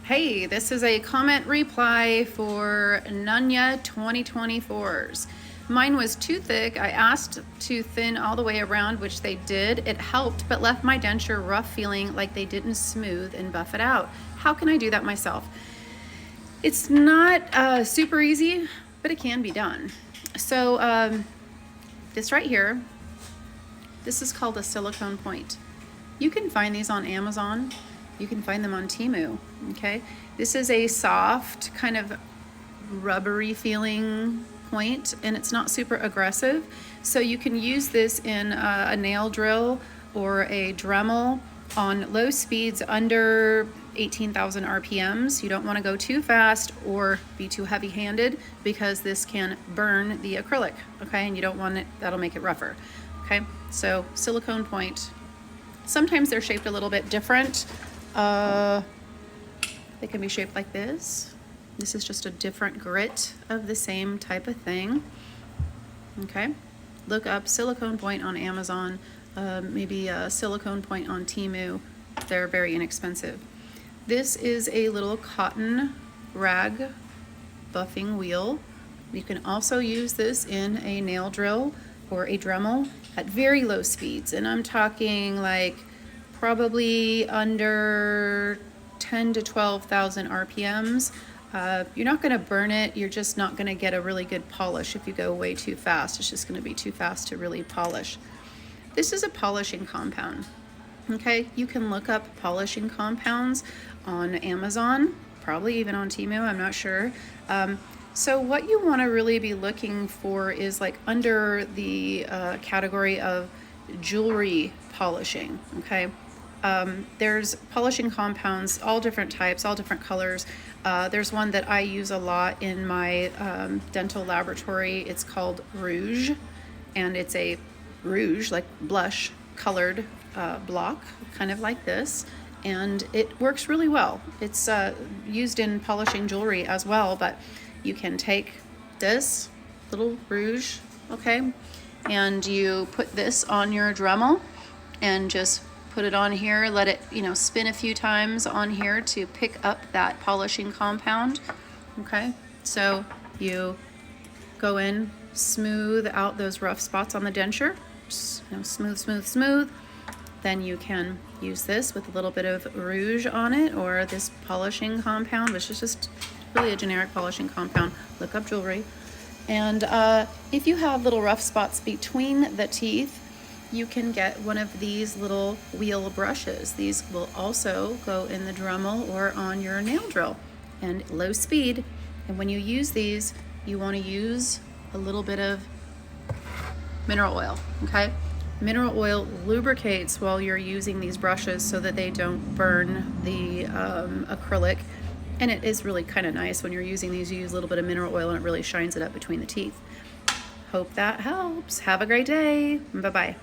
Hey, this is a comment reply for Nunya 2024s. Mine was too thick. I asked to thin all the way around, which they did. It helped, but left my denture rough, feeling like they didn't smooth and buff it out. How can I do that myself? It's not super easy, but it can be done. So this right here, this is called a silicone point. You can find these on Amazon. You can find them on Temu, okay? This is a soft, kind of rubbery feeling point, and it's not super aggressive. So you can use this in a nail drill or a Dremel on low speeds under 18,000 RPMs. You don't want to go too fast or be too heavy-handed because this can burn the acrylic, okay? And you don't want it, that'll make it rougher, okay? So silicone point. Sometimes they're shaped a little bit different. They can be shaped like this. This is just a different grit of the same type of thing. Okay, look up silicone point on Amazon, maybe a silicone point on Temu. They're very inexpensive. This is a little cotton rag buffing wheel. You can also use this in a nail drill or a Dremel at very low speeds, and I'm talking like probably under 10 to 12,000 RPMs. You're not going to burn it. You're just not going to get a really good polish if you go way too fast. It's just going to be too fast to really polish. This is a polishing compound. Okay, you can look up polishing compounds on Amazon, probably even on Temu, I'm not sure. So what you want to really be looking for is like under the category of jewelry polishing, okay? There's polishing compounds, all different types, all different colors. There's one that I use a lot in my dental laboratory. It's called Rouge, and it's a rouge, like blush colored block, kind of like this, and it works really well. It's used in polishing jewelry as well, but you can take this little rouge, okay, and you put this on your Dremel and just put it on here, let it, spin a few times on here to pick up that polishing compound, okay? So you go in, smooth out those rough spots on the denture, smooth, smooth, smooth. Then you can use this with a little bit of rouge on it, or this polishing compound, which is just really a generic polishing compound. Look up jewelry. And if you have little rough spots between the teeth, you can get one of these little wheel brushes. These will also go in the Dremel or on your nail drill, and low speed. And when you use these, you want to use a little bit of mineral oil, okay? Mineral oil lubricates while you're using these brushes so that they don't burn the acrylic. And it is really kind of nice when you're using these, you use a little bit of mineral oil and it really shines it up between the teeth. Hope that helps. Have a great day. Bye-bye.